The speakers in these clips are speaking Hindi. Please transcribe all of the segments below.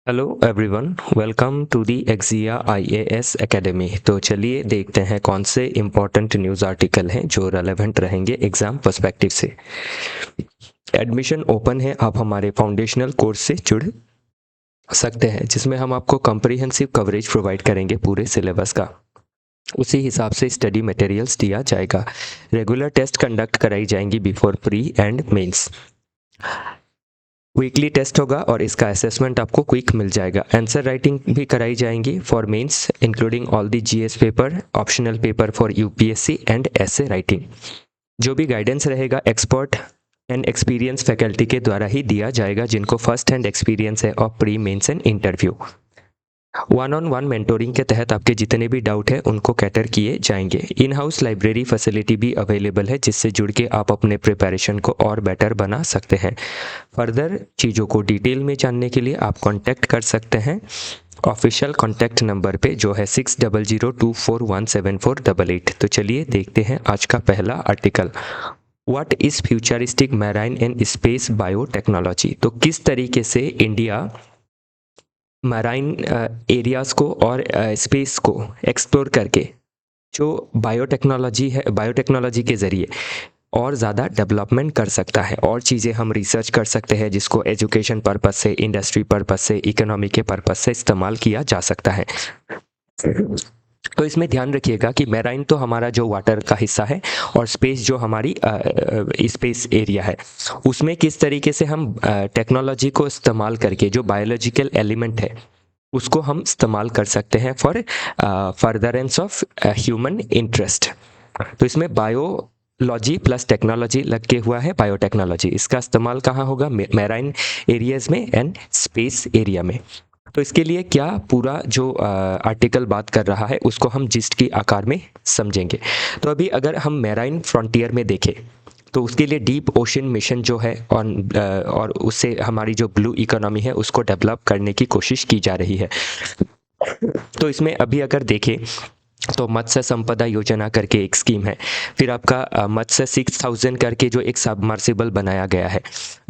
Hello everyone, welcome to the Exia IAS academy. तो चलिए देखते हैं कौन से इम्पोर्टेंट न्यूज़ आर्टिकल हैं जो रेलेवेंट रहेंगे एग्ज़ाम पर्सपेक्टिव से। एडमिशन ओपन है, आप हमारे फाउंडेशनल कोर्स से जुड़ सकते हैं जिसमें हम आपको कम्प्रिहेंसिव कवरेज प्रोवाइड करेंगे पूरे सिलेबस का। उसी हिसाब से स्टडी मटेरियल्स दिया जाएगा। रेगुलर टेस्ट कंडक्ट कराई जाएंगी before pre and mains. Weekly test होगा और इसका असेसमेंट आपको क्विक मिल जाएगा। आंसर राइटिंग भी कराई जाएंगी for mains, including all the GS paper, optional paper for UPSC and essay writing. जो भी गाइडेंस रहेगा एक्सपर्ट एंड एक्सपीरियंस फैकल्टी के द्वारा ही दिया जाएगा, जिनको फर्स्ट हैंड एक्सपीरियंस है of pre mains and interview. One on one mentoring के तहत आपके जितने भी डाउट है उनको कैटर किए जाएंगे। इन हाउस लाइब्रेरी फैसिलिटी भी अवेलेबल है जिससे जुड़ के आप अपने प्रिपरेशन को और बेटर बना सकते हैं। फर्दर चीज़ों को डिटेल में जानने के लिए आप कांटेक्ट कर सकते हैं ऑफिशियल कांटेक्ट नंबर पे जो है 6002417488। तो चलिए देखते हैं आज का पहला article. What is futuristic marine and space biotechnology. तो किस तरीके से इंडिया मैराइन एरियाज़ को और स्पेस को एक्सप्लोर करके जो बायोटेक्नोलॉजी है, बायोटेक्नोलॉजी के ज़रिए और ज़्यादा डेवलपमेंट कर सकता है और चीज़ें हम रिसर्च कर सकते हैं जिसको एजुकेशन पर्पस से, इंडस्ट्री पर्पस से, इकोनॉमी के पर्पस से इस्तेमाल किया जा सकता है। तो इसमें ध्यान रखिएगा कि मैराइन तो हमारा जो वाटर का हिस्सा है और स्पेस जो हमारी स्पेस एरिया है, उसमें किस तरीके से हम टेक्नोलॉजी को इस्तेमाल करके जो बायोलॉजिकल एलिमेंट है उसको हम इस्तेमाल कर सकते हैं for furtherance of human interest. तो इसमें बायोलॉजी प्लस टेक्नोलॉजी लग के हुआ है बायोटेक्नोलॉजी। इसका इस्तेमाल कहाँ होगा? मैराइन एरियाज में एंड स्पेस एरिया में। तो इसके लिए क्या पूरा जो आर्टिकल बात कर रहा है उसको हम जिस्ट की आकार में समझेंगे। तो अभी अगर हम मैराइन फ्रंटियर में देखें तो उसके लिए डीप ओशन मिशन जो है और उससे हमारी जो ब्लू इकोनॉमी है उसको डेवलप करने की कोशिश की जा रही है। तो इसमें अभी अगर देखें तो मत्स्य संपदा योजना करके एक स्कीम है। फिर आपका मत्स्य 6000 करके जो एक सबमर्सिबल बनाया गया है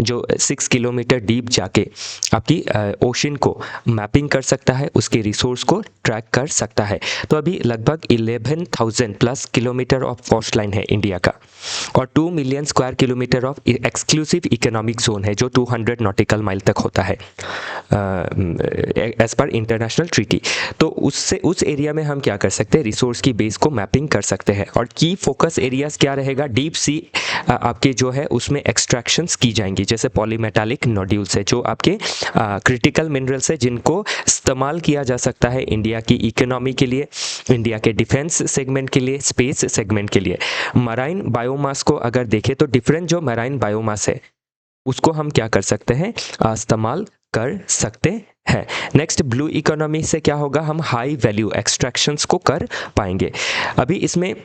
जो 6 किलोमीटर डीप जाके आपकी ओशन को मैपिंग कर सकता है, उसके रिसोर्स को ट्रैक कर सकता है। तो अभी लगभग 11,000 plus kilometre of coast line है इंडिया का और 2 million square kilometre of exclusive economic zone है जो 200 नॉटिकल माइल तक होता है एज पर इंटरनेशनल ट्रीटी। तो उससे उस एरिया में हम क्या कर सकते हैं? रिसोर्स की बेस को मैपिंग कर सकते हैं। और की फोकस एरियाज क्या रहेगा? डीप सी आपके जो है उसमें एक्सट्रैक्शंस की जाएंगी, जैसे पॉलीमेटालिक नोड्यूल्स है जो आपके क्रिटिकल मिनरल्स है जिनको इस्तेमाल किया जा सकता है इंडिया की इकोनॉमी के लिए, इंडिया के डिफेंस सेगमेंट के लिए, स्पेस सेगमेंट के लिए। मराइन बायोमास को अगर देखें तो डिफरेंट जो मराइन बायोमास है उसको हम क्या कर सकते हैं? इस्तेमाल कर सकते हैं। नेक्स्ट ब्लू इकोनॉमी से क्या होगा? हम हाई वैल्यू एक्सट्रैक्शंस को कर पाएंगे। अभी इसमें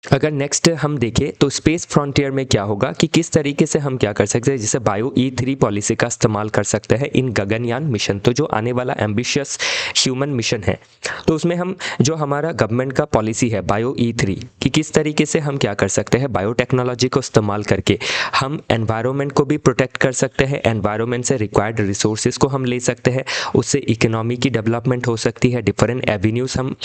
अगर नेक्स्ट हम देखें तो स्पेस फ्रंटियर में क्या होगा कि किस तरीके से हम क्या कर सकते हैं, जैसे बायो E3 पॉलिसी का इस्तेमाल कर सकते हैं इन गगनयान मिशन। तो जो आने वाला एम्बिशियस ह्यूमन मिशन है तो उसमें हम जो हमारा गवर्नमेंट का पॉलिसी है बायो E3 कि किस तरीके से हम क्या कर सकते हैं, बायोटेक्नोलॉजी को इस्तेमाल करके हम एनवायरनमेंट को भी प्रोटेक्ट कर सकते हैं, एनवायरनमेंट से रिक्वायर्ड रिसोर्सेज को हम ले सकते हैं, उससे इकोनॉमी की डेवलपमेंट हो सकती है, डिफरेंट एवेन्यूज हम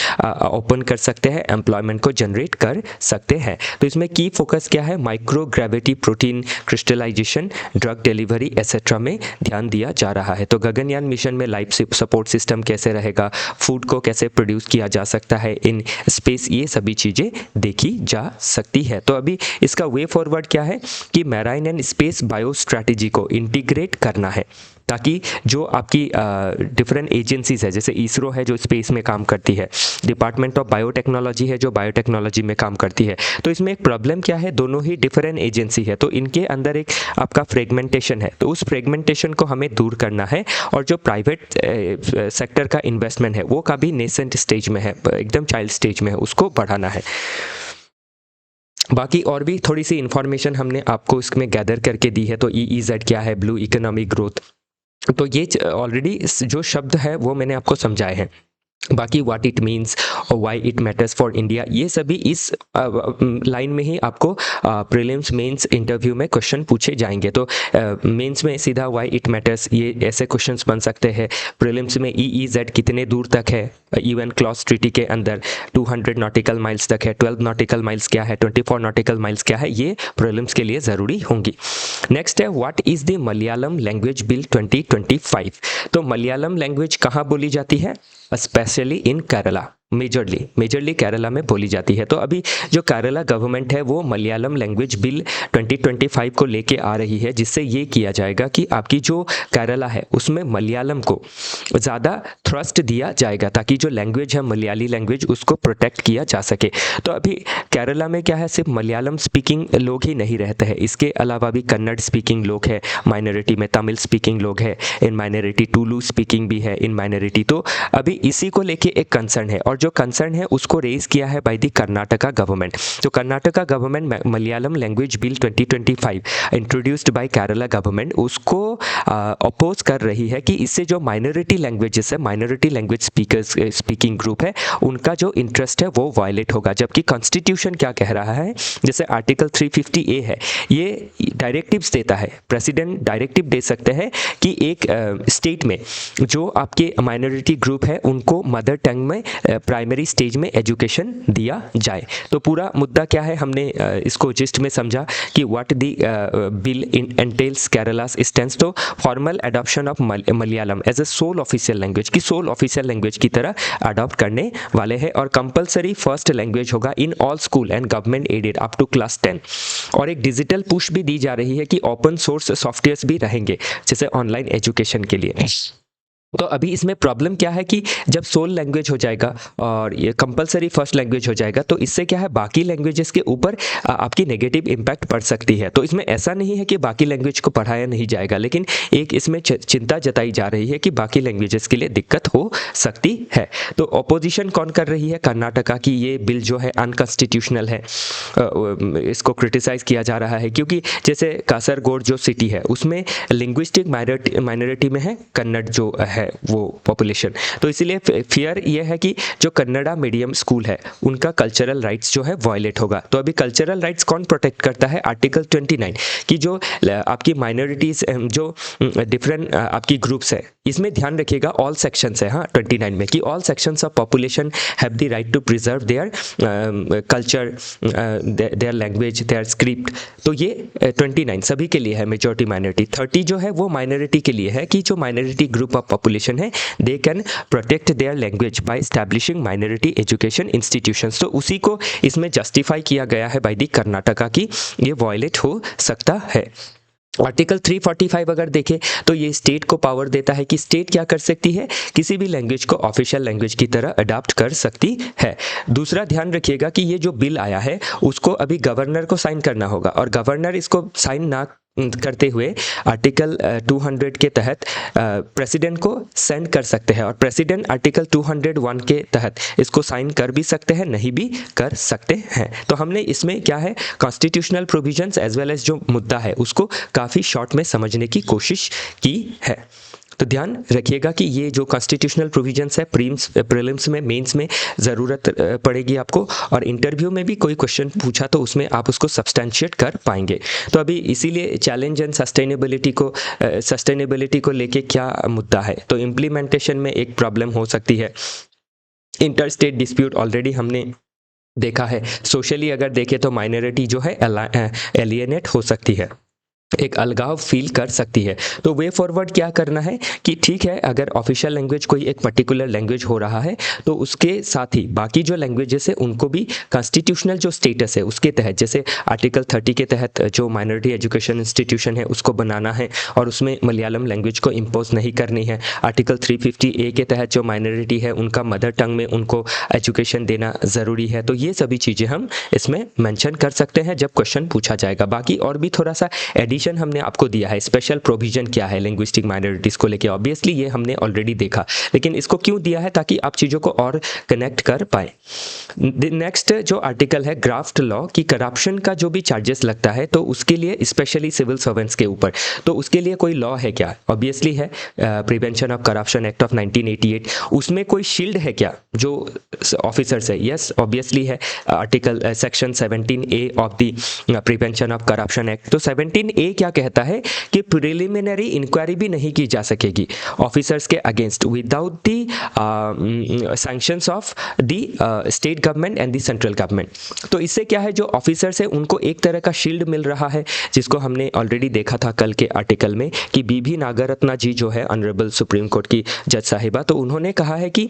ओपन कर सकते हैं, एम्प्लॉयमेंट को जनरेट कर सकते हैं। तो इसमें की फोकस क्या है? Micro gravity protein crystallisation, drug delivery etcetera में ध्यान दिया जा रहा है। तो गगनयान मिशन में लाइफ सपोर्ट सिस्टम कैसे रहेगा, फूड को कैसे प्रोड्यूस किया जा सकता है इन स्पेस, ये सभी चीज़ें देखी जा सकती है। तो अभी इसका वे फॉरवर्ड क्या है कि marine and space bio strategy को इंटीग्रेट करना है ताकि जो आपकी डिफरेंट एजेंसीज है, जैसे इसरो है जो स्पेस में काम करती है, डिपार्टमेंट ऑफ बायोटेक्नोलॉजी है जो बायोटेक्नोलॉजी में काम करती है। तो इसमें एक प्रॉब्लम क्या है? दोनों ही डिफरेंट एजेंसी है तो इनके अंदर एक आपका फ्रेगमेंटेशन है। तो उस फ्रेगमेंटेशन को हमें दूर करना है और जो प्राइवेट सेक्टर का इन्वेस्टमेंट है वो काफ़ी नेसेंट स्टेज में है, एकदम चाइल्ड स्टेज में है, उसको बढ़ाना है। बाकी और भी थोड़ी सी इन्फॉर्मेशन हमने आपको इसमें गैदर करके दी है। तो EEZ क्या है, ब्लू इकोनॉमिक ग्रोथ, तो ये ऑलरेडी जो शब्द है वो मैंने आपको समझाए हैं। बाकी what it means why it matters for India, ये सभी इस लाइन में ही आपको प्रीलिम्स मेंस इंटरव्यू में क्वेश्चन पूछे जाएंगे। तो मेंस में सीधा व्हाई इट मैटर्स, ये ऐसे क्वेश्चंस बन सकते हैं। प्रीलिम्स में EEZ कितने दूर तक है UN क्लॉज ट्रीटी के अंदर, 200 नॉटिकल माइल्स तक है, 12 नॉटिकल माइल्स क्या है, 24 नॉटिकल माइल्स क्या है, ये प्रीलिम्स के लिए ज़रूरी होंगी। नेक्स्ट है what is the Malayalam language bill 2025। तो मलयालम लैंग्वेज कहाँ बोली जाती है? Specially in Kerala, majorly Kerala में बोली जाती है। तो अभी जो केरला गवर्नमेंट है वो मलयालम लैंग्वेज बिल 2025 को लेके आ रही है, जिससे ये किया जाएगा कि आपकी जो केरला है उसमें मलयालम को ज़्यादा थ्रस्ट दिया जाएगा, ताकि जो लैंग्वेज है मलयाली लैंग्वेज उसको प्रोटेक्ट किया जा सके। तो अभी केरला में क्या है, सिर्फ मलयालम स्पीकिंग लोग ही नहीं रहते हैं, इसके अलावा भी कन्नड़ स्पीकिंग लोग हैं माइनॉरिटी में, तमिल स्पीकिंग लोग हैं इन माइनॉरिटी, टुलू स्पीकिंग भी है इन माइनॉरिटी। तो अभी इसी को लेके एक कंसर्न है, और जो कंसर्न है उसको रेज किया है बाय द कर्नाटका गवर्नमेंट। तो Karnataka government Malayalam language bill 2025 introduced by Kerala government उसको अपोज कर रही है कि इससे जो माइनॉरिटी लैंग्वेजेस है, minority language speakers speaking group है, उनका जो इंटरेस्ट है वो वायलेट होगा। जबकि कॉन्स्टिट्यूशन क्या कह रहा है, जैसे आर्टिकल 350A है, ये डायरेक्टिव्स देता है, प्रेसिडेंट डायरेक्टिव दे सकते हैं कि एक स्टेट में जो आपके माइनॉरिटी ग्रुप है उनको मदर टंग में प्राइमरी स्टेज में एजुकेशन दिया जाए। तो पूरा मुद्दा क्या है, हमने इसको जिस्ट में समझा कि what the bill entails Kerala's stands. तो formal adoption of Malayalam as a sole official language, की सोल ऑफिशियल लैंग्वेज की तरह अडॉप्ट करने वाले हैं, और कंपलसरी फर्स्ट लैंग्वेज होगा in all school and government aided up to class 10। और एक डिजिटल पुश भी दी जा रही है कि ओपन सोर्स सॉफ्टवेयर्स भी रहेंगे जैसे ऑनलाइन एजुकेशन के लिए। तो अभी इसमें प्रॉब्लम क्या है कि जब सोल लैंग्वेज हो जाएगा और ये कंपलसरी फर्स्ट लैंग्वेज हो जाएगा, तो इससे क्या है बाकी लैंग्वेजेस के ऊपर आपकी नेगेटिव इम्पैक्ट पड़ सकती है। तो इसमें ऐसा नहीं है कि बाकी लैंग्वेज को पढ़ाया नहीं जाएगा, लेकिन एक इसमें चिंता जताई जा रही है कि बाकी लैंग्वेजेस के लिए दिक्कत हो सकती है। तो अपोजिशन कौन कर रही है? कर्नाटका की ये बिल जो है अनकॉन्स्टिट्यूशनल है, इसको क्रिटिसाइज किया जा रहा है, क्योंकि जैसे कासरगोड जो सिटी है उसमें लिंग्विस्टिक माइनॉरिटी में है कन्नड़ जो है वो पॉपुलेशन। तो इसीलिए फियर ये है कि जो कन्नड़ा मीडियम स्कूल है उनका कल्चरल राइट्स जो है वायलेट होगा। तो अभी कल्चरल राइट्स कौन प्रोटेक्ट करता है? आर्टिकल 29 कि जो आपकी माइनॉरिटीज जो डिफरेंट आपकी ग्रुप्स है, इसमें ध्यान रखिएगा ऑल सेक्शंस है, हाँ 29 में, कि all sections of population have the right to preserve their culture, their language, their script. तो ये 29 सभी के लिए है, मेजॉरिटी माइनॉरिटी। 30 जो है वो माइनॉरिटी के लिए है कि जो माइनॉरिटी ग्रुप ऑफ पॉपुलेशन है, they can protect their language by establishing minority education institutions. तो उसी को इसमें जस्टिफाई किया गया है बाय द कर्नाटका की ये वायलेट हो सकता है। आर्टिकल 345 अगर देखें तो ये स्टेट को पावर देता है कि स्टेट क्या कर सकती है, किसी भी लैंग्वेज को ऑफिशियल लैंग्वेज की तरह अडॉप्ट कर सकती है। दूसरा ध्यान रखिएगा कि ये जो बिल आया है उसको अभी गवर्नर को साइन करना होगा, और गवर्नर इसको साइन ना करते हुए आर्टिकल 200 के तहत प्रेसिडेंट को सेंड कर सकते हैं, और प्रेसिडेंट आर्टिकल 201 के तहत इसको साइन कर भी सकते हैं, नहीं भी कर सकते हैं। तो हमने इसमें क्या है, constitutional provisions as well as जो मुद्दा है उसको काफ़ी शॉर्ट में समझने की कोशिश की है। तो ध्यान रखिएगा कि ये जो कॉन्स्टिट्यूशनल प्रोविजंस है प्रीलिम्स में, मेंस में ज़रूरत पड़ेगी आपको, और इंटरव्यू में भी कोई क्वेश्चन पूछा तो उसमें आप उसको सब्सटेंशिएट कर पाएंगे। तो अभी इसीलिए चैलेंज एंड सस्टेनेबिलिटी को लेके क्या मुद्दा है, तो इम्प्लीमेंटेशन में एक प्रॉब्लम हो सकती है। इंटर स्टेट डिस्प्यूट ऑलरेडी हमने देखा है। सोशली अगर देखें तो माइनॉरिटी जो है एलियनेट हो सकती है, एक अलगाव फील कर सकती है। तो वे फॉरवर्ड क्या करना है कि ठीक है, अगर ऑफिशियल लैंग्वेज कोई एक पर्टिकुलर लैंग्वेज हो रहा है तो उसके साथ ही बाकी जो लैंग्वेजेस है उनको भी कॉन्स्टिट्यूशनल जो स्टेटस है उसके तहत, जैसे आर्टिकल 30 के तहत जो माइनॉरिटी एजुकेशन इंस्टीट्यूशन है उसको बनाना है और उसमें मलयालम लैंग्वेज को इम्पोज नहीं करनी है। आर्टिकल 350A के तहत जो माइनॉरिटी है उनका मदर टंग में उनको एजुकेशन देना ज़रूरी है। तो ये सभी चीज़ें हम इसमें मैंशन कर सकते हैं जब क्वेश्चन पूछा जाएगा। बाकी और भी थोड़ा सा एडिशन डेफिनेशन हमने आपको दिया है, स्पेशल प्रोविजन क्या है लिंग्विस्टिक माइनॉरिटीज़ को लेके, ऑब्वियसली ये हमने ऑलरेडी देखा, लेकिन इसको क्यों दिया है, ताकि आप चीज़ों को और कनेक्ट कर पाए। नेक्स्ट जो आर्टिकल है ग्राफ्ट लॉ की, करप्शन का जो भी चार्जेस लगता है तो उसके लिए स्पेशली सिविल सर्वेंट्स के ऊपर, तो उसके लिए कोई लॉ है क्या? ऑब्वियसली है, prevention of corruption act of 1988। उसमें कोई शील्ड है क्या जो ऑफिसर्स है? यस ऑब्वियसली है, article section 17A of the prevention of corruption act. तो 17A क्या कहता है कि प्रिलिमिनरी इंक्वायरी भी नहीं की जा सकेगी ऑफिसर्स के against without the sanctions of the state government and the central government. तो इससे क्या है, जो ऑफिसर्स है उनको एक तरह का शील्ड मिल रहा है, जिसको हमने ऑलरेडी देखा था कल के आर्टिकल में कि बीबी नागरत्ना जी जो है ऑनरेबल सुप्रीम कोर्ट की जज साहिबा, तो उन्होंने कहा है कि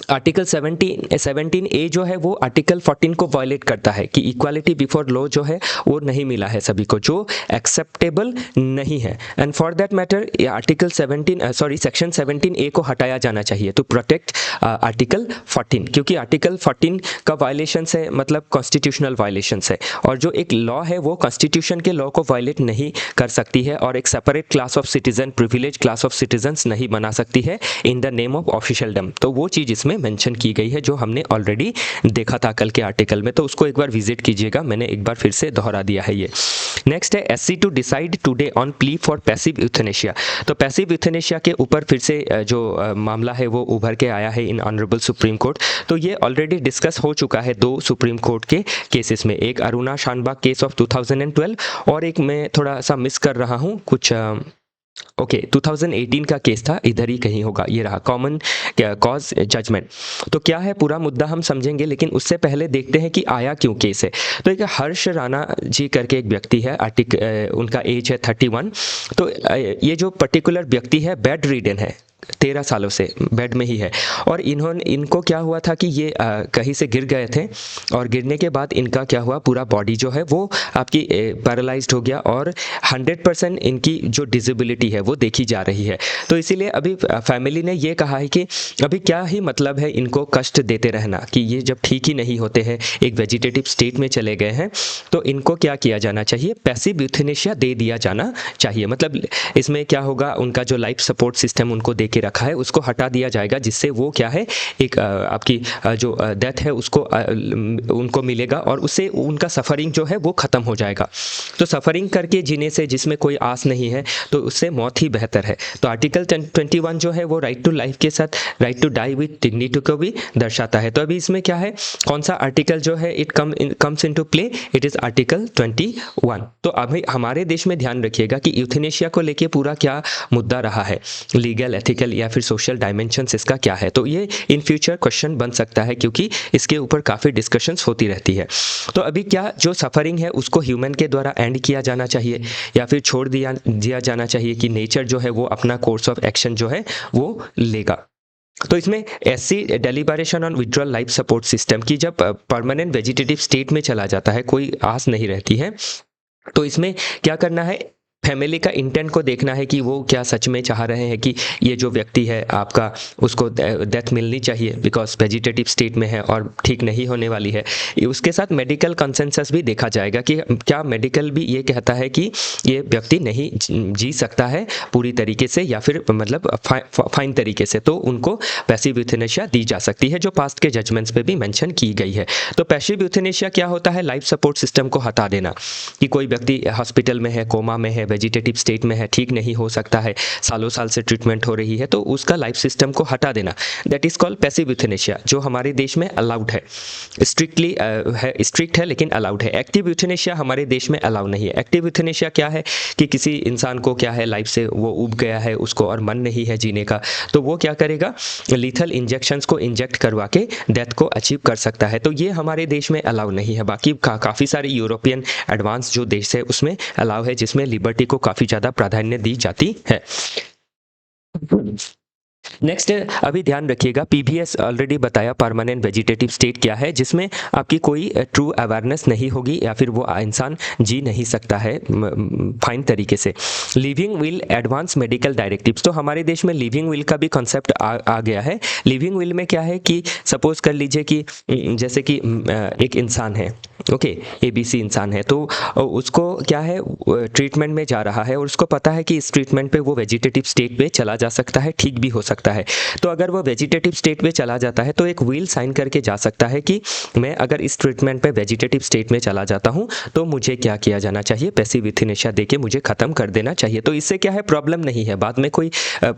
आर्टिकल 17A जो है वो आर्टिकल 14 को वायलेट करता है कि इक्वालिटी बिफोर लॉ जो है वो नहीं मिला है सभी को, जो एक्सेप्टेबल नहीं है। And for that matter article section 17A को हटाया जाना चाहिए टू प्रोटेक्ट आर्टिकल 14, क्योंकि आर्टिकल 14 का वायलेशन है, मतलब कॉन्स्टिट्यूशनल वायलेशन है, और जो एक लॉ है वो कॉन्स्टिट्यूशन के लॉ को वायलेट नहीं कर सकती है और एक separate class of citizen, privilege class of citizens नहीं बना सकती है इन द नेम ऑफ ऑफिशियलडम। तो वो चीज़ इसमें मेंशन की गई है जो हमने ऑलरेडी देखा था कल के आर्टिकल में, तो उसको एक बार विजिट कीजिएगा, मैंने एक बार फिर से दोहरा दिया है ये। नेक्स्ट है SC to decide today on plea for passive euthanasia. तो पैसिव यूथनेशिया के ऊपर फिर से जो मामला है वो उभर के आया है इन ऑनरेबल सुप्रीम कोर्ट। तो ये ऑलरेडी डिस्कस हो चुका है दो सुप्रीम कोर्ट के केसेस में, एक अरुणा शानबाग केस ऑफ 2012 और एक मैं थोड़ा सा मिस कर रहा हूँ कुछ 2018 का केस था, इधर ही कहीं होगा, ये रहा कॉमन कॉज जजमेंट। तो क्या है पूरा मुद्दा हम समझेंगे, लेकिन उससे पहले देखते हैं कि आया क्यों केस है। तो एक हर्ष राणा जी करके एक व्यक्ति है, उनका एज है 31। तो ये जो पर्टिकुलर व्यक्ति है बेड रिडन है, 13 सालों से बेड में ही है, और इनको क्या हुआ था कि ये कहीं से गिर गए थे, और गिरने के बाद इनका क्या हुआ, पूरा बॉडी जो है वो आपकी पैरालाइज्ड हो गया, और 100% इनकी जो डिसेबिलिटी है वो देखी जा रही है। तो इसीलिए अभी फैमिली ने ये कहा है कि अभी क्या ही मतलब है इनको कष्ट देते रहना, कि ये जब ठीक ही नहीं होते हैं, एक वेजिटेटिव स्टेट में चले गए हैं, तो इनको क्या किया जाना चाहिए, पैसिव यूथनेशिया दे दिया जाना चाहिए। मतलब इसमें क्या होगा, उनका जो लाइफ सपोर्ट सिस्टम उनको दे के रखा है उसको हटा दिया जाएगा, जिससे वो क्या है एक आपकी जो डेथ है उसको उनको मिलेगा, और उससे उनका सफरिंग जो है वो ख़त्म हो जाएगा। तो सफरिंग करके जीने से, जिसमें कोई आस नहीं है, तो उससे मौत ही बेहतर है। तो आर्टिकल 21 जो है वो राइट टू लाइफ के साथ right to die with dignity को भी दर्शाता है। तो अभी इसमें क्या है, कौन सा आर्टिकल जो है it comes into play, it is article 21। तो अभी हमारे देश में ध्यान रखिएगा कि यूथनेशिया को लेके पूरा क्या मुद्दा रहा है, लीगल, एथिकल या फिर सोशल डायमेंशंस इसका क्या है। तो ये इन फ्यूचर क्वेश्चन बन सकता है, क्योंकि इसके ऊपर काफ़ी डिस्कशंस होती रहती है। तो अभी क्या जो सफरिंग है उसको ह्यूमन के द्वारा एंड किया जाना चाहिए, या फिर छोड़ दिया जाना चाहिए कि नेचर जो है वो अपना कोर्स ऑफ एक्शन जो है वो लेगा। तो इसमें SC deliberation on withdrawal life support system की जब परमानेंट वेजिटेटिव स्टेट में चला जाता है, कोई आस नहीं रहती है, तो इसमें क्या करना है, फैमिली का इंटेंट को देखना है कि वो क्या सच में चाह रहे हैं कि ये जो व्यक्ति है आपका, उसको डेथ मिलनी चाहिए बिकॉज वेजिटेटिव स्टेट में है और ठीक नहीं होने वाली है। उसके साथ मेडिकल कंसेंसस भी देखा जाएगा कि क्या मेडिकल भी ये कहता है कि ये व्यक्ति नहीं जी सकता है पूरी तरीके से, या फिर मतलब फाइन तरीके से, तो उनको पैसिव यूथनेशिया दी जा सकती है, जो पास्ट के जजमेंट्स पे भी मेंशन की गई है। तो पैसिव यूथनेशिया क्या होता है, लाइफ सपोर्ट सिस्टम को हटा देना, कि कोई व्यक्ति हॉस्पिटल में है, कोमा में है, वेजिटेटिव स्टेट में है, ठीक नहीं हो सकता है, सालों साल से ट्रीटमेंट हो रही है, तो उसका लाइफ सिस्टम को हटा देना, that is called passive euthanasia, जो हमारे देश में अलाउड है, स्ट्रिक्ट है लेकिन अलाउड है। एक्टिव यूथनेशिया हमारे देश में अलाउ नहीं है। एक्टिव यूथनेशिया क्या है कि किसी इंसान को क्या है, लाइफ से वो उब गया है, उसको और मन नहीं है जीने का, तो वो क्या करेगा, लीथल इंजेक्शंस को इंजेक्ट करवा के डेथ को अचीव कर सकता है। तो ये हमारे देश में अलाउ नहीं है। बाकी काफ़ी सारे यूरोपियन एडवांस जो देश है उसमें अलाउ है, जिसमें लिबर्टी को काफ़ी ज़्यादा प्राधान्य दी जाती है। नेक्स्ट अभी ध्यान रखिएगा, PVS ऑलरेडी बताया परमानेंट वेजिटेटिव स्टेट क्या है, जिसमें आपकी कोई ट्रू अवेयरनेस नहीं होगी, या फिर वो इंसान जी नहीं सकता है फाइन तरीके से। Living will, advance medical directives, तो हमारे देश में लिविंग विल का भी कॉन्सेप्ट आ गया है। लिविंग विल में क्या है कि सपोज कर लीजिए कि जैसे कि एक इंसान है, ओके, एबीसी इंसान है, तो उसको क्या है, ट्रीटमेंट में जा रहा है और उसको पता है कि इस ट्रीटमेंट पे वो वेजिटेटिव स्टेट पे चला जा सकता है, ठीक भी हो सकता है। तो अगर वो वेजिटेटिव स्टेट पे चला जाता है तो एक विल साइन करके जा सकता है कि मैं अगर इस ट्रीटमेंट पे वेजिटेटिव स्टेट में चला जाता हूँ तो मुझे क्या किया जाना चाहिए, पैसिव यूथनेशिया दे के मुझे ख़त्म कर देना चाहिए। तो इससे क्या है, प्रॉब्लम नहीं है, बाद में कोई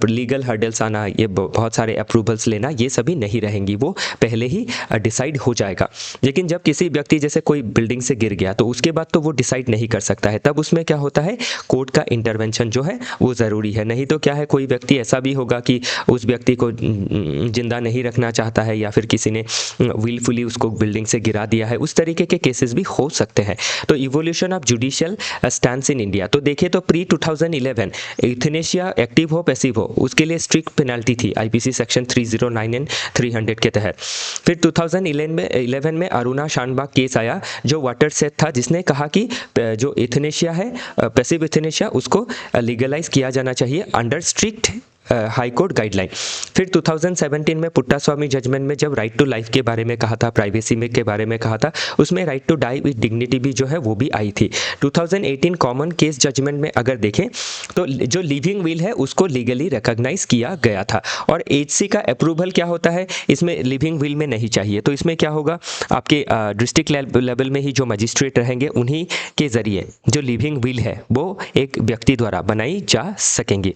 लीगल हर्डल्स आना, ये बहुत सारे अप्रूवल्स लेना, ये सभी नहीं रहेंगी, वो पहले ही डिसाइड हो जाएगा। लेकिन जब किसी व्यक्ति जैसे कोई बिल्डिंग से गिर गया तो उसके बाद तो वो डिसाइड नहीं कर सकता है, तब उसमें क्या होता है, कोर्ट का इंटरवेंशन जो है वो ज़रूरी है। नहीं तो क्या है, कोई व्यक्ति ऐसा भी होगा कि उस व्यक्ति को जिंदा नहीं रखना चाहता है या फिर किसी ने विलफुली उसको बिल्डिंग से गिरा दिया है, उस तरीके के केसेस भी हो सकते हैं। तो evolution of judicial stance in India, तो देखिए तो प्री 2011 यूथनेशिया एक्टिव हो पैसिव हो उसके लिए स्ट्रिक्ट पेनल्टी थी आईपीसी सेक्शन 309 एंड 300 के तहत। फिर 2011 में अरुणा शानबाग केस आया जो वाटर सेट था, जिसने कहा कि जो यूथनेशिया है, पैसिव यूथनेशिया, उसको लीगलाइज किया जाना चाहिए under strict high court guideline. फिर 2017 में पुट्टास्वामी जजमेंट में जब राइट टू लाइफ के बारे में कहा था, प्राइवेसी में के बारे में कहा था, उसमें right to die with dignity भी जो है वो भी आई थी। 2018 कॉमन केस जजमेंट में अगर देखें तो जो लिविंग विल है उसको लीगली रिकॉग्नाइज किया गया था। और एचसी का अप्रूवल क्या होता है, इसमें लिविंग विल में नहीं चाहिए, तो इसमें क्या होगा, आपके डिस्ट्रिक्ट लेवल में ही जो मजिस्ट्रेट रहेंगे उन्हीं के जरिए जो लिविंग विल है वो एक व्यक्ति द्वारा बनाई जा सकेंगी।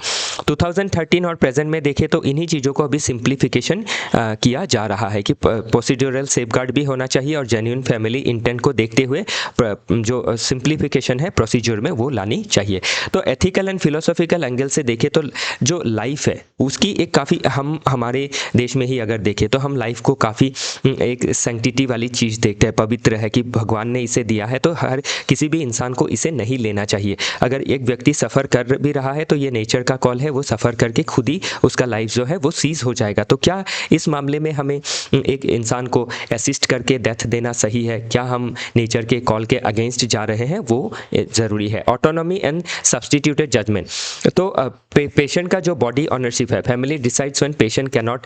2013 और प्रेजेंट में देखें तो इन्हीं चीज़ों को अभी सिंप्लीफिकेशन किया जा रहा है कि प्रोसीड्यूरल सेफगार्ड भी होना चाहिए और जेन्युइन फैमिली इंटेंट को देखते हुए जो सिंप्लीफिकेशन है प्रोसीजर में वो लानी चाहिए। तो एथिकल एंड फिलोसॉफिकल एंगल से देखें तो जो लाइफ है उसकी एक काफ़ी, हम हमारे देश में ही अगर देखें तो हम लाइफ को काफ़ी एक सैंक्टिटी वाली चीज़ देखते हैं, पवित्र है कि भगवान ने इसे दिया है, तो हर किसी भी इंसान को इसे नहीं लेना चाहिए। अगर एक व्यक्ति सफ़र कर भी रहा है तो ये नेचर का कॉल है, वो सफ़र करके खुद ही उसका लाइफ जो है वो सीज हो जाएगा। तो क्या इस मामले में हमें एक इंसान को असिस्ट करके डेथ देना सही है, क्या हम नेचर के कॉल के अगेंस्ट जा रहे हैं, वो ज़रूरी है। ऑटोनॉमी एंड सब्सटीट्यूटेड जजमेंट, तो पेशेंट का जो बॉडी ऑनरशिप है, family decides when patient can not,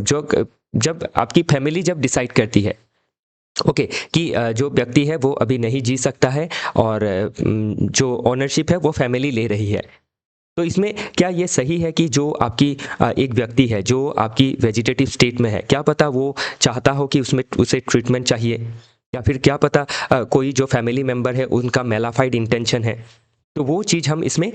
जो जब आपकी फैमिली जब डिसाइड करती है ओके कि जो व्यक्ति है वो अभी नहीं जी सकता है और जो ओनरशिप है वो फैमिली ले रही है, तो इसमें क्या ये सही है कि जो आपकी एक व्यक्ति है जो आपकी वेजिटेटिव स्टेट में है, क्या पता वो चाहता हो कि उसमें उसे ट्रीटमेंट चाहिए, या फिर क्या पता कोई जो फैमिली मेम्बर है उनका मेलाफाइड इंटेंशन है, तो वो चीज़ हम इसमें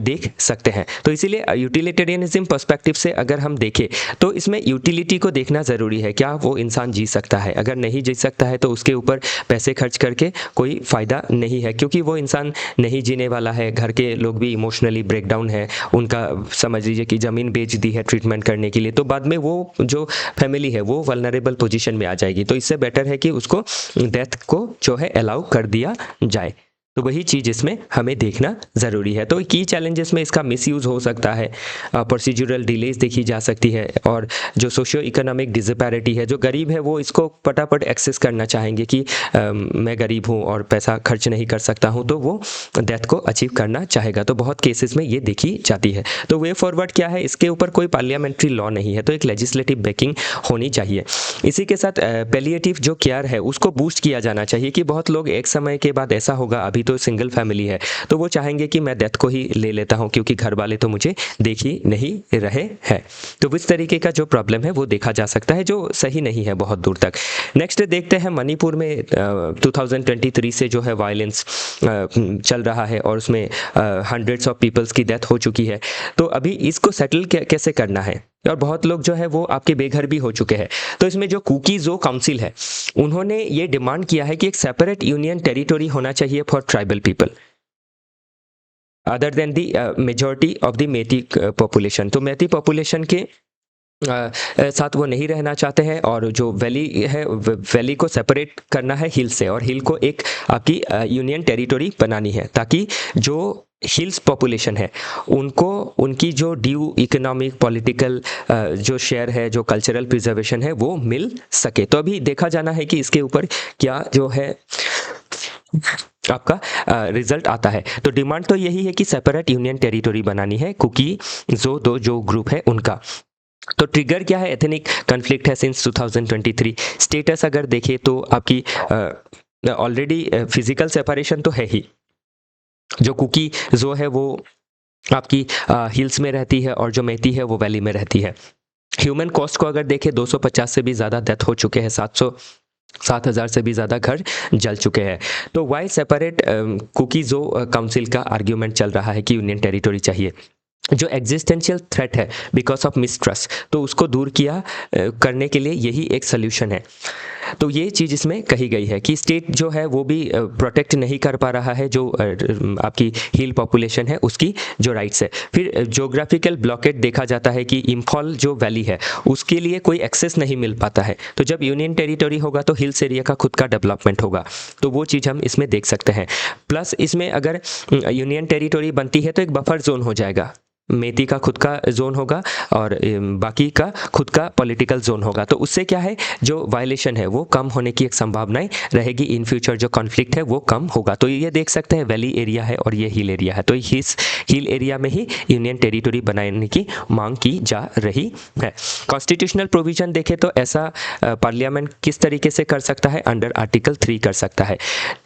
देख सकते हैं। तो इसीलिए यूटिलिटेरियनिज्म पर्सपेक्टिव से अगर हम देखें तो इसमें यूटिलिटी को देखना ज़रूरी है, क्या वो इंसान जी सकता है, अगर नहीं जी सकता है तो उसके ऊपर पैसे खर्च करके कोई फ़ायदा नहीं है, क्योंकि वो इंसान नहीं जीने वाला है, घर के लोग भी इमोशनली ब्रेकडाउन है, उनका समझ लीजिए कि ज़मीन बेच दी है ट्रीटमेंट करने के लिए, तो बाद में वो जो फैमिली है वो वल्नरेबल पोजीशन में आ जाएगी। तो इससे बेटर है कि उसको डेथ को जो है अलाउ कर दिया जाए। तो वही चीज़ इसमें हमें देखना ज़रूरी है। तो की चैलेंजेस में इसका मिसयूज़ हो सकता है, प्रोसीजरल डिलेज देखी जा सकती है, और जो सोशियो इकोनॉमिक डिसपैरिटी है, जो गरीब है वो इसको फटाफट एक्सेस करना चाहेंगे कि मैं गरीब हूँ और पैसा खर्च नहीं कर सकता हूँ, तो वो डेथ को अचीव करना चाहेगा। तो बहुत केसेस में ये देखी जाती है। तो वे फॉरवर्ड क्या है, इसके ऊपर कोई पार्लियामेंट्री लॉ नहीं है, तो एक लेजिस्लेटिव बैकिंग होनी चाहिए। इसी के साथ पैलिएटिव जो केयर है उसको बूस्ट किया जाना चाहिए कि बहुत लोग एक समय के बाद ऐसा होगा, अभी तो सिंगल फैमिली है तो वो चाहेंगे कि मैं डेथ को ही ले लेता हूं क्योंकि घर वाले तो मुझे देख ही नहीं रहे हैं। तो इस तरीके का जो प्रॉब्लम है वो देखा जा सकता है, जो सही नहीं है बहुत दूर तक। नेक्स्ट देखते हैं मणिपुर में 2023 से जो है वायलेंस चल रहा है और उसमें हंड्रेड्स ऑफ पीपल्स की डेथ हो चुकी है। तो अभी इसको सेटल कैसे करना है, और बहुत लोग जो है वो आपके बेघर भी हो चुके हैं। तो इसमें जो कुकीज़ो काउंसिल है उन्होंने ये डिमांड किया है कि एक सेपरेट यूनियन टेरिटोरी होना चाहिए for tribal people other than the majority of the Meitei population. तो मेटी पॉपुलेशन के साथ वो नहीं रहना चाहते हैं, और जो वैली है वैली को सेपरेट करना है हिल से, और हिल को एक आपकी यूनियन टेरिटोरी बनानी है ताकि जो हिल्स पॉपुलेशन है उनको उनकी जो ड्यू इकोनॉमिक पॉलिटिकल जो शेयर है, जो कल्चरल प्रिजर्वेशन है वो मिल सके। तो अभी देखा जाना है कि इसके ऊपर क्या जो है आपका रिजल्ट आता है। तो डिमांड तो यही है कि सेपरेट यूनियन टेरिटोरी बनानी है कुकी जो ग्रुप है उनका। तो ट्रिगर क्या है? एथनिक कन्फ्लिक्ट है सिंस 2023। स्टेटस अगर देखें तो आपकी ऑलरेडी फिजिकल सेपरेशन तो है ही। जो कुकी जो है वो आपकी हिल्स में रहती है और जो मेती है वो वैली में रहती है। ह्यूमन कॉस्ट को अगर देखें 250 से भी ज़्यादा डेथ हो चुके हैं, 7,000 से भी ज़्यादा घर जल चुके हैं। तो वाई सेपरेट कुकी जो काउंसिल का आर्ग्यूमेंट चल रहा है कि यूनियन टेरिटरी चाहिए। जो एग्जिस्टेंशियल थ्रेट है बिकॉज ऑफ मिसट्रस्ट, तो उसको दूर किया करने के लिए यही एक सोल्यूशन है। तो ये चीज़ इसमें कही गई है कि स्टेट जो है वो भी प्रोटेक्ट नहीं कर पा रहा है जो आपकी हिल पॉपुलेशन है उसकी जो राइट्स है। फिर जोग्राफिकल ब्लॉकेट देखा जाता है कि इम्फॉल जो वैली है उसके लिए कोई एक्सेस नहीं मिल पाता है। तो जब यूनियन टेरिटरी होगा तो हिल्स एरिया का खुद का डेवलपमेंट होगा, तो वो चीज़ हम इसमें देख सकते हैं। प्लस इसमें अगर यूनियन टेरिटरी बनती है तो एक बफर जोन हो जाएगा, मेती का खुद का जोन होगा और बाकी का खुद का पॉलिटिकल जोन होगा। तो उससे क्या है, जो वायलेशन है वो कम होने की एक संभावनाएं रहेगी। इन फ्यूचर जो कॉन्फ्लिक्ट है वो कम होगा। तो ये देख सकते हैं वैली एरिया है और ये हिल एरिया है, तो इस हिल एरिया में ही यूनियन टेरिटरी बनाने की मांग की जा रही है। कॉन्स्टिट्यूशनल प्रोविजन देखें तो ऐसा पार्लियामेंट किस तरीके से कर सकता है, अंडर आर्टिकल 3 कर सकता है।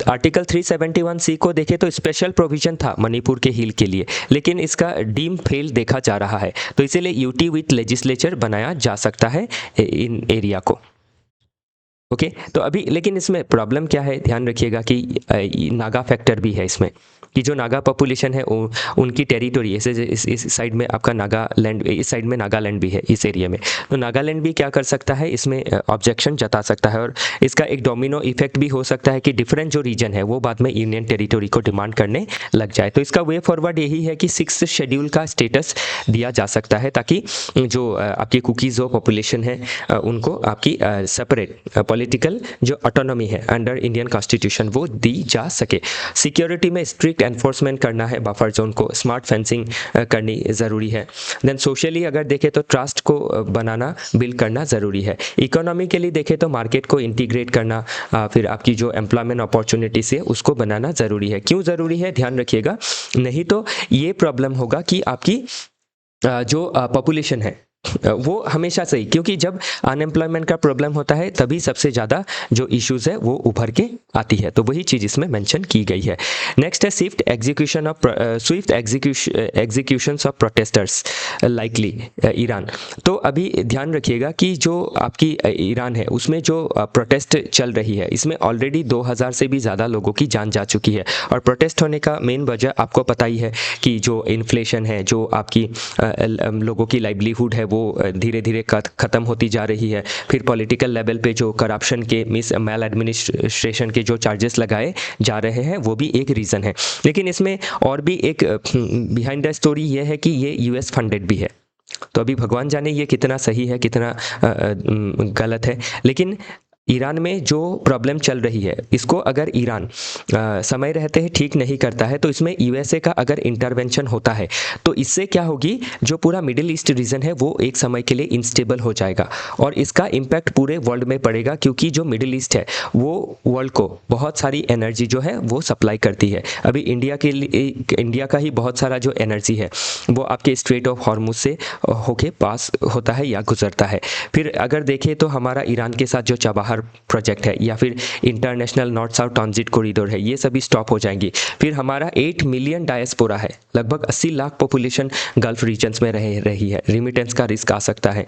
आर्टिकल 371C को देखें तो स्पेशल प्रोविजन था मणिपुर के हिल के लिए, लेकिन इसका डीम फेल देखा जा रहा है, तो इसीलिए यूटी विथ लेजिस्लेचर बनाया जा सकता है इन एरिया को। ओके तो अभी लेकिन इसमें प्रॉब्लम क्या है, ध्यान रखिएगा कि नागा फैक्टर भी है इसमें, कि जो नागा पॉपुलेशन है उनकी टेरिटरी ऐसे इस साइड में आपका नागालैंड, इस साइड में नागालैंड भी है इस एरिया में, तो नागालैंड भी क्या कर सकता है इसमें ऑब्जेक्शन जता सकता है। और इसका एक डोमिनो इफेक्ट भी हो सकता है कि डिफरेंट जो रीजन है वो बाद में यूनियन टेरिटरी को डिमांड करने लग जाए। तो इसका वे फॉरवर्ड यही है कि 6th शेड्यूल का स्टेटस दिया जा सकता है, ताकि जो आपकी कुकीज़ जो पॉपुलेशन है उनको आपकी सेपरेट पॉलिटिकल जो ऑटोनॉमी है अंडर इंडियन कॉन्स्टिट्यूशन वो दी जा सके। सिक्योरिटी में स्ट्रिक्ट एनफोर्समेंट करना है, बफर जोन को स्मार्ट फेंसिंग करनी ज़रूरी है। देन सोशली अगर देखें तो ट्रस्ट को बनाना, बिल्ड करना ज़रूरी है। इकोनॉमी के लिए देखें तो मार्केट को इंटीग्रेट करना, फिर आपकी जो एम्प्लॉयमेंट अपॉर्चुनिटीज है उसको बनाना ज़रूरी है। क्यों ज़रूरी है, ध्यान रखिएगा, नहीं तो ये प्रॉब्लम होगा कि आपकी जो पॉपुलेशन है वो हमेशा सही, क्योंकि जब अनएम्प्लॉयमेंट का प्रॉब्लम होता है तभी सबसे ज़्यादा जो इश्यूज़ है वो उभर के आती है, तो वही चीज़ इसमें मेंशन की गई है। नेक्स्ट है Swift executions of protesters likely Iran. तो अभी ध्यान रखिएगा कि जो आपकी ईरान है उसमें जो प्रोटेस्ट चल रही है इसमें ऑलरेडी 2000 से भी ज़्यादा लोगों की जान जा चुकी है। और प्रोटेस्ट होने का मेन वजह आपको पता ही है कि जो इन्फ्लेशन है, जो आपकी लोगों की लाइवलीहुड है वो धीरे धीरे ख़त्म होती जा रही है। फिर पॉलिटिकल लेवल पे जो करप्शन के मेल एडमिनिस्ट्रेशन के जो चार्जेस लगाए जा रहे हैं वो भी एक रीज़न है। लेकिन इसमें और भी एक बिहाइंड द स्टोरी ये है कि ये यूएस फंडेड भी है। तो अभी भगवान जाने ये कितना सही है कितना गलत है, लेकिन ईरान में जो प्रॉब्लम चल रही है इसको अगर ईरान समय रहते ही ठीक नहीं करता है तो इसमें यूएसए का अगर इंटरवेंशन होता है तो इससे क्या होगी, जो पूरा मिडिल ईस्ट रीजन है वो एक समय के लिए इंस्टेबल हो जाएगा और इसका इम्पैक्ट पूरे वर्ल्ड में पड़ेगा, क्योंकि जो मिडिल ईस्ट है वो वर्ल्ड को बहुत सारी एनर्जी जो है वो सप्लाई करती है। अभी इंडिया के लिए, इंडिया का ही बहुत सारा जो एनर्जी है वो आपके स्ट्रेट ऑफ हॉर्मुज से होके पास होता है या गुजरता है। फिर अगर देखें तो हमारा ईरान के साथ जो चबाहर प्रोजेक्ट है या फिर international north south transit corridor है, ये सभी स्टॉप हो जाएंगी। फिर हमारा 8 मिलियन डायस्पोरा है, लगभग 80 लाख पॉपुलेशन गल्फ रीजन्स में रह रही है, रिमिटेंस का रिस्क आ सकता है।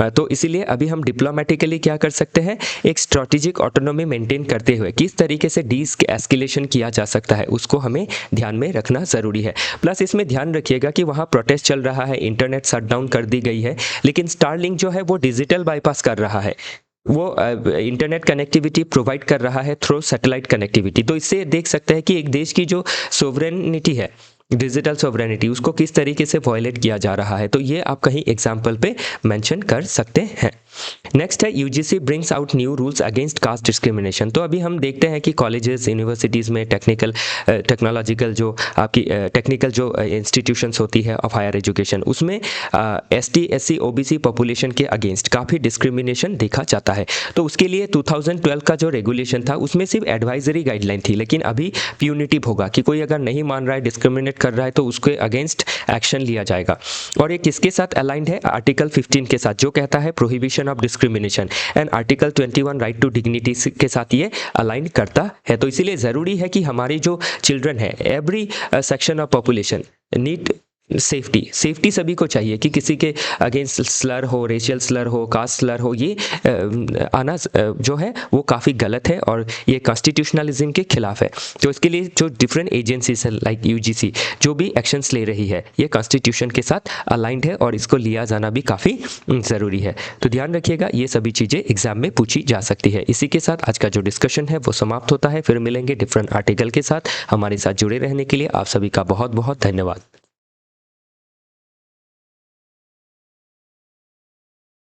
तो इसीलिए अभी हम डिप्लोमेटिकली क्या कर सकते हैं, एक स्ट्रेटेजिक ऑटोनॉमी मेंटेन करते हुए किस तरीके से एस्केलेशन किया जा सकता है उसको हमें ध्यान में रखना ज़रूरी है। प्लस इसमें ध्यान रखिएगा कि वहाँ प्रोटेस्ट चल रहा है, इंटरनेट शटडाउन कर दी गई है, लेकिन स्टारलिंक जो है वो डिजिटल बाईपास कर रहा है, वो इंटरनेट कनेक्टिविटी प्रोवाइड कर रहा है थ्रू सैटेलाइट कनेक्टिविटी। तो इससे देख सकते हैं कि एक देश की जो सोवरेनिटी है, डिजिटल सोवरेनिटी, उसको किस तरीके से वायलेट किया जा रहा है। तो ये आप कहीं एग्जाम्पल पे मेंशन कर सकते हैं। नेक्स्ट है UGC brings out new rules against caste discrimination. तो अभी हम देखते हैं कि कॉलेजेस यूनिवर्सिटीज़ में टेक्नोलॉजिकल जो आपकी टेक्निकल जो इंस्टीट्यूशंस होती है ऑफ हायर एजुकेशन, उसमें एसटी एससी ओबीसी पॉपुलेशन के अगेंस्ट काफ़ी डिस्क्रिमिनेशन देखा जाता है। तो उसके लिए 2012 का जो रेगुलेशन था उसमें सिर्फ एडवाइजरी गाइडलाइन थी, लेकिन अभी प्यूनिटिव होगा कि कोई अगर नहीं मान रहा है, डिस्क्रिमिनेट कर रहा है, तो उसके अगेंस्ट एक्शन लिया जाएगा। और ये किसके साथ अलाइंड है? आर्टिकल 15 के साथ, जो कहता है prohibition of discrimination, and article 21 right to dignity के साथ ये अलाइन करता है। तो इसीलिए ज़रूरी है कि हमारी जो चिल्ड्रन है, every section of population need safety सभी को चाहिए कि किसी के अगेंस्ट स्लर हो, रेशियल स्लर हो, कास्ट स्लर हो, ये आना जो है वो काफ़ी गलत है और ये कॉन्स्टिट्यूशनलिज्म के खिलाफ है। तो इसके लिए जो डिफरेंट एजेंसीज है लाइक यूजीसी जो भी एक्शंस ले रही है, ये कॉन्स्टिट्यूशन के साथ अलाइंड है और इसको लिया जाना भी काफ़ी ज़रूरी है। तो ध्यान रखिएगा, ये सभी चीज़ें एग्जाम में पूछी जा सकती है। इसी के साथ आज का जो डिस्कशन है वो समाप्त होता है। फिर मिलेंगे डिफरेंट आर्टिकल के साथ। हमारे साथ जुड़े रहने के लिए आप सभी का बहुत बहुत धन्यवाद।